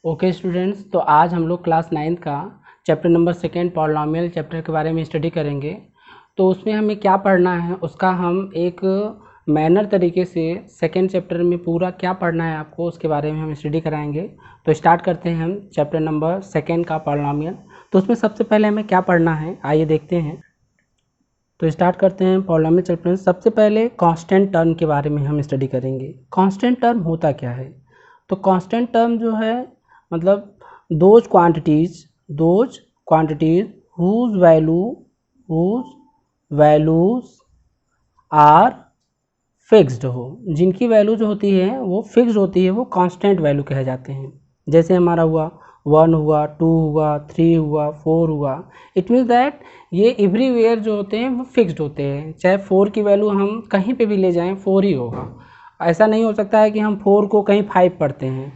Okay students, तो आज हम लोग क्लास 9 का चैप्टर नंबर 2 पॉलिनोमियल चैप्टर के बारे में स्टडी करेंगे। तो उसमें हमें क्या पढ़ना है उसका हम एक मैनर तरीके से सेकेंड चैप्टर में पूरा क्या पढ़ना है आपको उसके बारे में हम स्टडी कराएंगे। तो स्टार्ट करते हैं हम चैप्टर नंबर 2 का पॉलिनोमियल। तो उसमें सबसे पहले हमें क्या पढ़ना है आइए देखते हैं। तो स्टार्ट करते हैं पॉलिनोमियल चैप्टर में। सबसे पहले कांस्टेंट टर्म के बारे में हम स्टडी करेंगे। कांस्टेंट टर्म होता क्या है? तो कांस्टेंट टर्म जो है मतलब those quantities whose values are fixed हो, जिनकी वैल्यू जो होती है वो फिक्स्ड होती है, वो कांस्टेंट वैल्यू कहे जाते हैं। जैसे हमारा हुआ 1 हुआ, 2 हुआ, 3 हुआ, 4 हुआ। इट मीन्स दैट ये एवरीवेयर जो होते हैं वो फिक्स्ड होते हैं। चाहे 4 की वैल्यू हम कहीं पे भी ले जाएं 4 ही होगा। ऐसा नहीं हो सकता है कि हम 4 को कहीं 5 पढ़ते हैं,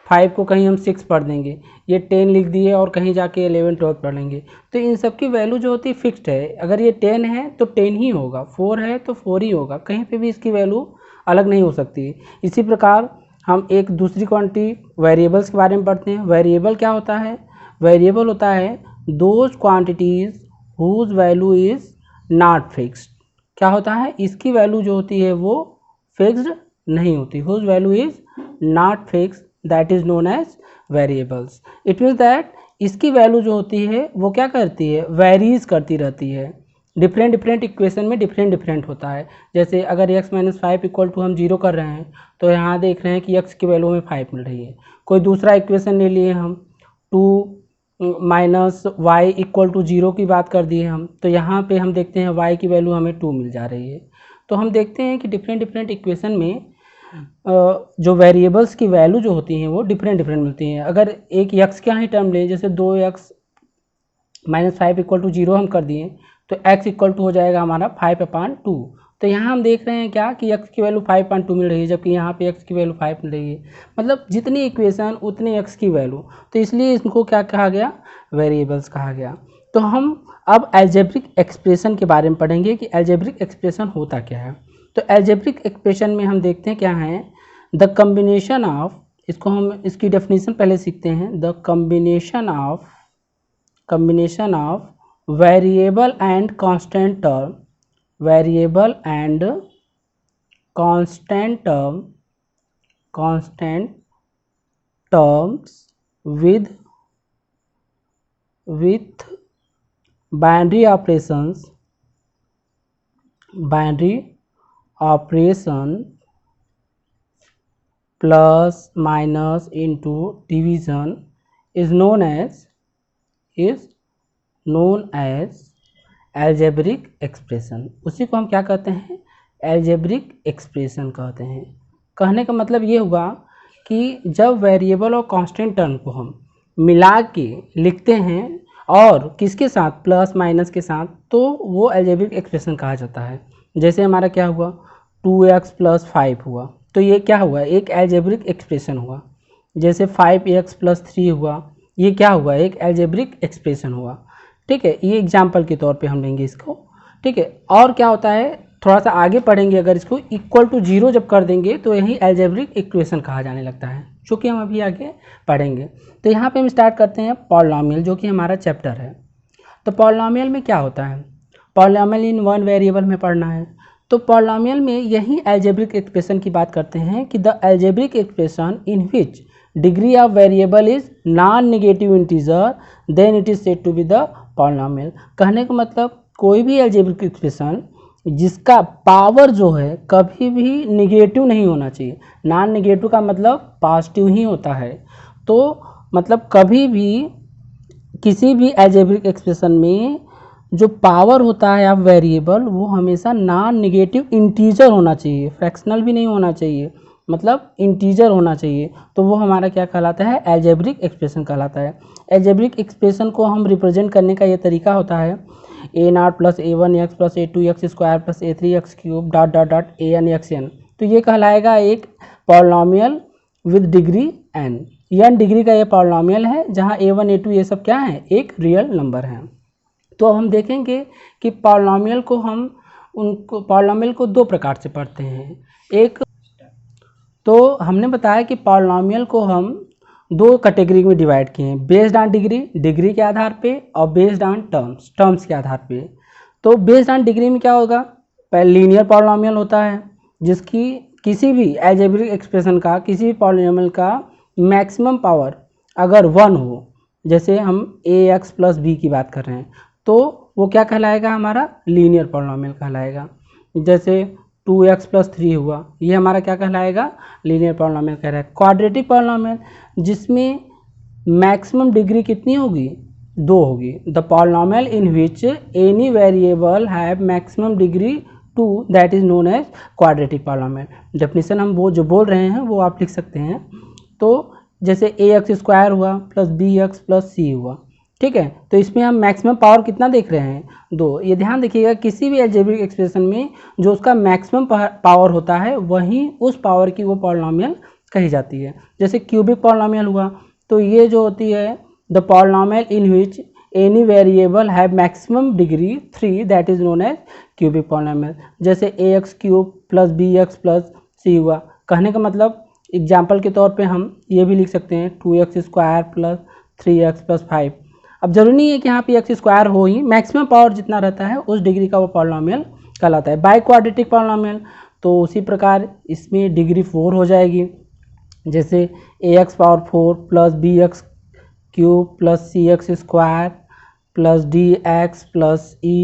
5 को कहीं हम 6 पढ़ देंगे, ये 10 लिख दिए और कहीं जाके 11 12 पढ़ लेंगे। तो इन सब की वैल्यू जो होती है फिक्स्ड है। अगर ये 10 है तो 10 ही होगा, 4 है तो 4 ही होगा, कहीं पे भी इसकी वैल्यू अलग नहीं हो सकती। इसी प्रकार हम एक दूसरी क्वांटिटी वेरिएबल्स के बारे में पढ़ते हैं। वेरिएबल क्या होता है? वेरिएबल होता है those quantities whose value is not fixed. क्या होता है? इसकी वैल्यू जो होती है वो फिक्स्ड नहीं होती। Whose value is not fixed, that is known as variables. It means that इसकी वैल्यू जो होती है वो क्या करती है? वेरीज करती रहती है। डिफरेंट इक्वेशन में डिफरेंट होता है। जैसे अगर x - 5 इक्वल टू हम 0 कर रहे हैं तो यहाँ देख रहे हैं कि x की वैल्यू हमें 5 मिल रही है। कोई दूसरा इक्वेशन ले लिए हम 2 - y इक्वल टू 0 की बात कर दिए हम, तो यहाँ पे हम देखते हैं y की वैल्यू हमें 2 मिल जा रही है। तो हम देखते हैं कि डिफरेंट इक्वेशन में जो वेरिएबल्स की वैल्यू जो होती हैं वो डिफरेंट मिलती हैं। अगर एक x का ही टर्म लें, जैसे 2x - 5 इक्वल टू 0 हम कर दिए तो x इक्वल टू हो जाएगा हमारा 5/2। तो यहाँ हम देख रहे हैं क्या कि x की वैल्यू 5/2 मिल रही है, जबकि यहाँ पे x की वैल्यू 5 मिल रही है। मतलब जितनी इक्वेशन उतनी x की वैल्यू, तो इसलिए इसको क्या कहा गया? वेरिएबल्स कहा गया। तो हम अब अलजेब्रिक एक्सप्रेशन के बारे में पढ़ेंगे कि अलजेब्रिक एक्सप्रेशन होता क्या है। तो अलजेब्रिक एक्सप्रेशन में हम देखते हैं क्या है? द कम्बिनेशन ऑफ, इसको हम इसकी डेफिनेशन पहले सीखते हैं। The combination of variable and constant term, variable and constant terms with binary operation plus minus into division is known as algebraic expression. उसी को हम क्या कहते हैं? अलजेब्रिक एक्सप्रेशन कहते हैं। कहने का मतलब ये हुआ कि जब वेरिएबल और कांस्टेंट टर्म को हम मिला के लिखते हैं और किसके साथ? प्लस माइनस के साथ, तो वो अलजेब्रिक एक्सप्रेशन कहा जाता है। जैसे हमारा क्या हुआ 2x + 5 हुआ, तो ये क्या हुआ? एक अलजेब्रिक एक्सप्रेशन हुआ। जैसे 5x + 3 हुआ, ये क्या हुआ? एक अलजेब्रिक एक्सप्रेशन हुआ। ठीक है, ये एग्जाम्पल के तौर पे हम लेंगे इसको। ठीक है, और क्या होता है थोड़ा सा आगे पढ़ेंगे, अगर इसको इक्वल टू 0 जब कर देंगे तो यही अलजेब्रिक इक्वेशन कहा जाने लगता है, जो कि हम अभी आगे पढ़ेंगे। तो यहाँ पे हम स्टार्ट करते हैं पॉलिनोमियल, जो कि हमारा चैप्टर है। तो पॉलिनोमियल में क्या होता है? पॉलिनोमियल इन वन वेरिएबल में पढ़ना है। तो पॉलिनोमियल में यही अलजेब्रिक एक्सप्रेशन की बात करते हैं कि the algebraic expression in which degree of variable is non negative integer then it is said to be the polynomial. कहने का मतलब कोई भी अलजेब्रिक एक्सप्रेशन जिसका पावर जो है कभी भी नेगेटिव नहीं होना चाहिए। नॉन नेगेटिव का मतलब पॉजिटिव ही होता है। तो मतलब कभी भी किसी भी अलजेब्रिक एक्सप्रेशन में जो पावर होता है ऑफ वेरिएबल वो हमेशा नॉन नेगेटिव इंटीजर होना चाहिए, फ्रैक्शनल भी नहीं होना चाहिए, मतलब इंटीजर होना चाहिए। तो वो हमारा क्या कहलाता है? अलजेब्रिक एक्सप्रेशन कहलाता है। अलजेब्रिक एक्सप्रेशन को हम रिप्रेजेंट करने का ये तरीका होता है a0 + a1x + a2x² + a3x³ ... (an xn). तो ये कहलाएगा एक polynomial with degree n degree का ये पॉलिनोमियल है, जहाँ a1 a2 ये सब क्या है? एक रियल नंबर है। तो अब हम देखेंगे कि पॉलिनोमियल को दो प्रकार से पढ़ते हैं। एक तो हमने बताया कि पॉलिनोमियल को हम दो कैटेगरी में डिवाइड किए हैं, बेस्ड ऑन डिग्री, डिग्री के आधार पे, और बेस्ड ऑन टर्म्स, टर्म्स के आधार पे। तो बेस्ड ऑन डिग्री में क्या होगा, लीनियर पॉलिनोमियल होता है जिसकी किसी भी अलजेब्रिक एक्सप्रेशन का, किसी भी पॉलिनोमियल का मैक्सिमम पावर अगर 1 हो, जैसे हम ax प्लस बी की बात कर रहे हैं, तो वो क्या कहलाएगा, हमारा लीनियर पॉलिनोमियल कहलाएगा। जैसे 2x प्लस 3 हुआ, ये हमारा क्या कहलाएगा, लीनियर पॉलिनोमियल कह रहा है। क्वाड्रेटिक पॉलिनोमियल जिसमें मैक्सिमम डिग्री कितनी होगी, 2 होगी। The polynomial in which any variable have maximum degree 2 that is known as quadratic polynomial. Definition हम वो जो बोल रहे हैं वो आप लिख सकते हैं। तो जैसे ax स्क्वायर हुआ प्लस bx प्लस c हुआ, ठीक है। तो इसमें हम मैक्सिमम पावर कितना देख रहे हैं, 2। ये ध्यान देखिएगा, किसी भी अलजेब्रिक एक्सप्रेशन में जो उसका मैक्सिमम पावर होता है वही उस पावर की वो पॉलिनोमियल कही जाती है। जैसे क्यूबिक पॉलिनोमियल हुआ, तो ये जो होती है the polynomial in which any variable have maximum degree 3 that is known as cubic polynomial. जैसे ax cube plus bx plus c हुआ, कहने का मतलब एग्जाम्पल के तौर पे हम ये भी लिख सकते हैं 2x square plus 3x plus 5। अब जरूरी नहीं है कि यहाँ पे x स्क्वायर हो ही, मैक्सिमम पावर जितना रहता है उस डिग्री का वो पॉलिनोमियल कहलाता है। बाई क्वाड्रेटिक पॉलिनोमियल, तो उसी प्रकार इसमें डिग्री 4 हो जाएगी। जैसे ax power 4 plus bx cube plus cx square plus dx plus e,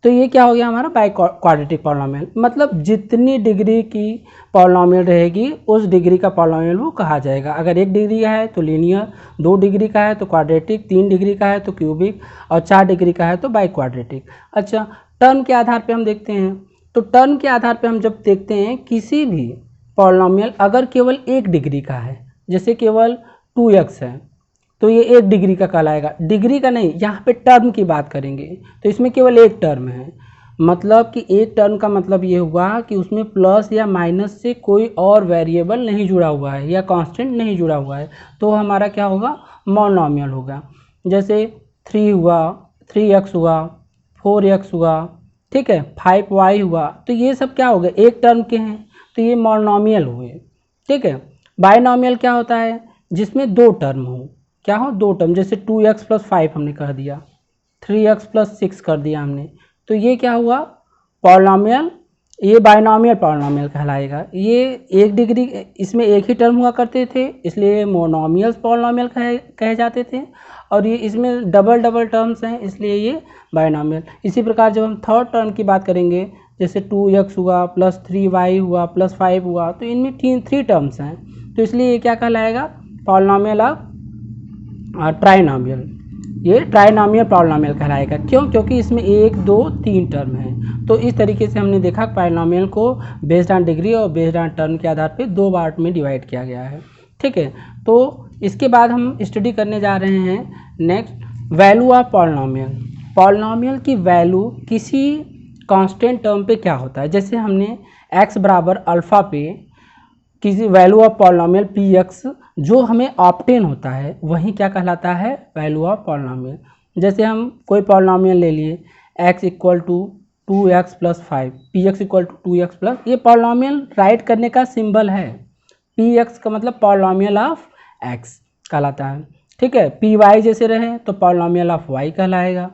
तो ये क्या हो गया हमारा बाई क्वाड्रेटिक पॉलिनोमियल। मतलब जितनी डिग्री की पॉलिनोमियल रहेगी उस डिग्री का पॉलिनोमियल वो कहा जाएगा। अगर 1 डिग्री का है तो लीनियर, 2 डिग्री का है तो क्वाड्रेटिक, 3 डिग्री का है तो क्यूबिक, और 4 डिग्री का है तो बाई क्वाड्रेटिक। अच्छा, टर्म के आधार पे हम देखते हैं, तो टर्म के आधार पे हम जब देखते हैं किसी भी पॉलिनोमियल अगर केवल 1 डिग्री का है, जैसे केवल 2x है, तो ये 1 डिग्री का कहलाएगा। डिग्री का नहीं, यहाँ पे टर्म की बात करेंगे, तो इसमें केवल 1 टर्म है। मतलब कि 1 टर्म का मतलब ये हुआ कि उसमें प्लस या माइनस से कोई और वेरिएबल नहीं जुड़ा हुआ है या कांस्टेंट नहीं जुड़ा हुआ है, तो हमारा क्या होगा, मोनोमियल होगा। जैसे 3 हुआ, 3x हुआ, 4x हुआ, ठीक है, 5y हुआ, तो ये सब क्या हो गए, 1 टर्म के हैं, तो ये मोनोमियल हुए, ठीक है। बाइनोमियल क्या होता है, जिसमें 2 टर्म हो, क्या हो, 2 टर्म। जैसे 2x प्लस 5 हमने कर दिया, 3x प्लस 6 कर दिया हमने, तो ये क्या हुआ, पॉलिनोमियल, ये बाइनोमियल पॉलिनोमियल कहलाएगा। ये 1 डिग्री, इसमें 1 ही टर्म हुआ करते थे, इसलिए मोनोमियल्स पॉलिनोमियल कहे जाते थे, और ये इसमें डबल टर्म्स हैं, इसलिए ये बाइनोमियल। इसी प्रकार जब हम थर्ड टर्म की बात करेंगे, जैसे 2x हुआ प्लस 3y हुआ प्लस 5 हुआ, तो इनमें 3 टर्म्स हैं, तो इसलिए ये क्या कहलाएगा, पॉलिनोमियल ऑफ ट्राइनोमियल। ये ट्राइनोमियल पॉलिनोमियल कहलाएगा। क्यों, क्योंकि इसमें 1 2 3 टर्म हैं। तो इस तरीके से हमने देखा पॉलिनोमियल को बेस्ड ऑन डिग्री और बेस्ड ऑन टर्म के आधार पे 2 पार्ट में डिवाइड किया गया है, ठीक है। तो इसके बाद हम स्टडी करने जा रहे हैं next, value of polynomial. Polynomial की वैल्यू किसी कांस्टेंट टर्म पे क्या होता है। जैसे हमने x बराबर अल्फ़ा पे किसी वैल्यू ऑफ पॉलिनोमियल px जो हमें ऑब्टेन होता है वही क्या कहलाता है, वैल्यू ऑफ पॉलिनोमियल। जैसे हम कोई पॉलिनोमियल ले लिए x equal to 2x plus 5, px equal to 2x plus, ये पॉलिनोमियल राइट करने का सिंबल है। px का मतलब पॉलिनोमियल ऑफ x कहलाता है, ठीक है। py जैसे रहे तो पॉलिनोमियल ऑफ y कहलाएगा,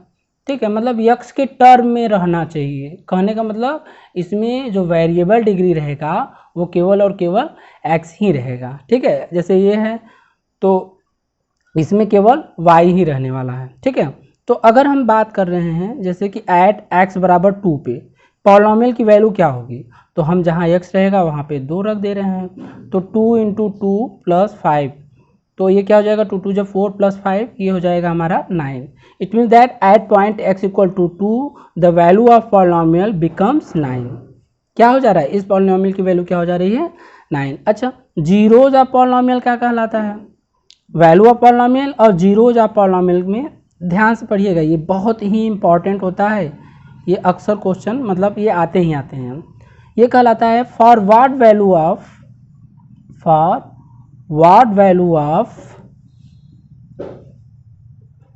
ठीक है। मतलब x के टर्म में रहना चाहिए, कहने का मतलब इसमें जो वेरिएबल डिग्री रहेगा वो केवल और केवल x ही रहेगा, ठीक है। जैसे ये है तो इसमें केवल y ही रहने वाला है, ठीक है। तो अगर हम बात कर रहे हैं जैसे कि एट x बराबर 2 पे पॉलिनोमियल की वैल्यू क्या होगी, तो हम जहाँ x रहेगा वहाँ पे 2 रख दे रहे हैं, तो 2 इंटू 2 प्लस 5, तो ये क्या हो जाएगा, 2 2 जब 4 प्लस 5, ये हो जाएगा हमारा 9। It means that at point x equal to 2 the value of polynomial becomes 9। क्या हो जा रहा है, इस पॉलिनोमियल की वैल्यू क्या हो जा रही है, 9। अच्छा, जीरोज ऑफ पॉलिनोमियल क्या कहलाता है, वैल्यू ऑफ पॉलिनोमियल और जीरोज ऑफ पॉलिनोमियल में ध्यान से पढ़िएगा, ये बहुत ही इंपॉर्टेंट होता है। ये अक्सर क्वेश्चन मतलब ये आते ही आते हैं। ये कहलाता है for what value of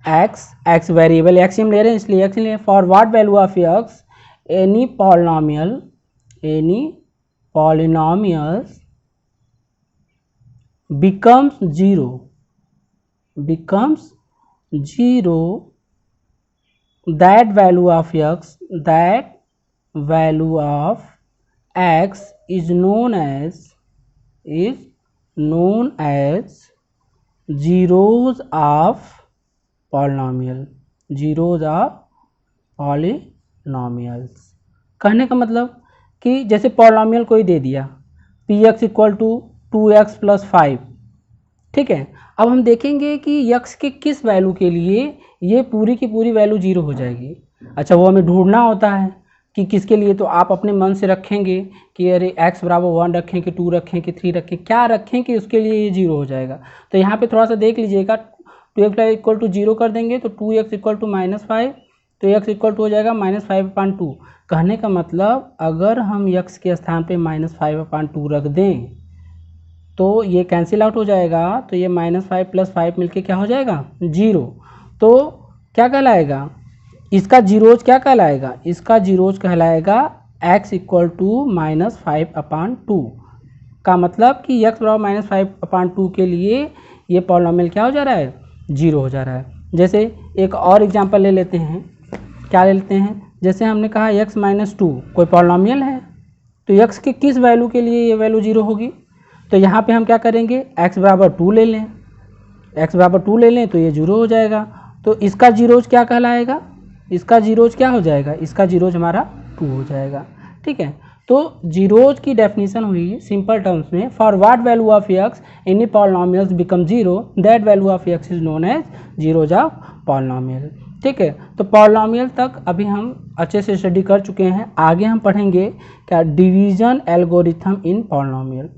x variable x हम ले रहे हैं इसलिए x ले रहे हैं, for what value of x any polynomials becomes 0 becomes 0, that value of x is known as zeros of polynomial, कहने का मतलब कि जैसे पॉलिनॉमियल कोई दे दिया px equal to 2x plus 5, ठीक है। अब हम देखेंगे कि x के किस वैल्यू के लिए ये पूरी की पूरी वैल्यू 0 हो जाएगी। अच्छा, वो हमें ढूंढना होता है कि किसके लिए, तो आप अपने मन से रखेंगे कि अरे x बराबर 1 रखें कि 2 रखें कि 3 रखें, क्या रखें कि उसके लिए ये 0 हो जाएगा। तो यहाँ पे थोड़ा सा देख लीजिएगा, 2x इक्वल टू 0 कर देंगे तो 2x इक्वल टू -5, तो x इक्वल टू हो जाएगा -5/2। कहने का मतलब अगर हम x के स्थान पे -5/2 रख दें तो ये कैंसिल आउट हो जाएगा, तो ये -5 + 5 मिलके क्या हो जाएगा 0। तो क्या कहलाएगा इसका जीरोज, क्या कहलाएगा इसका जीरोज कहलाएगा x इक्वल टू -5/2 का मतलब कि x बराबर -5/2 के लिए ये पॉलिनॉमियल क्या हो जा रहा है 0 हो जा रहा है। जैसे एक और एग्जांपल ले लेते हैं, क्या ले लेते हैं, जैसे हमने कहा x - 2 कोई पॉलिनॉमियल है, तो x के किस वैल्यू के लिए ये वैल्यू 0 होगी। तो यहाँ पे हम क्या करेंगे x बराबर 2 ले लें, x बराबर 2 ले लें तो ये 0 हो जाएगा। तो इसका जीरोज क्या कहलाएगा, इसका जीरोज क्या हो जाएगा, इसका जीरोज हमारा 2 हो जाएगा, ठीक है। तो जीरोज की डेफिनेशन हुई सिंपल टर्म्स में, for what value of x any polynomials become 0 that value of x is known as zeros of polynomial, ठीक है। तो पॉलिनॉमियल तक अभी हम अच्छे से स्टडी कर चुके हैं। आगे हम पढ़ेंगे क्या डिवीजन एल्गोरिथम इन पॉलिनॉमियल।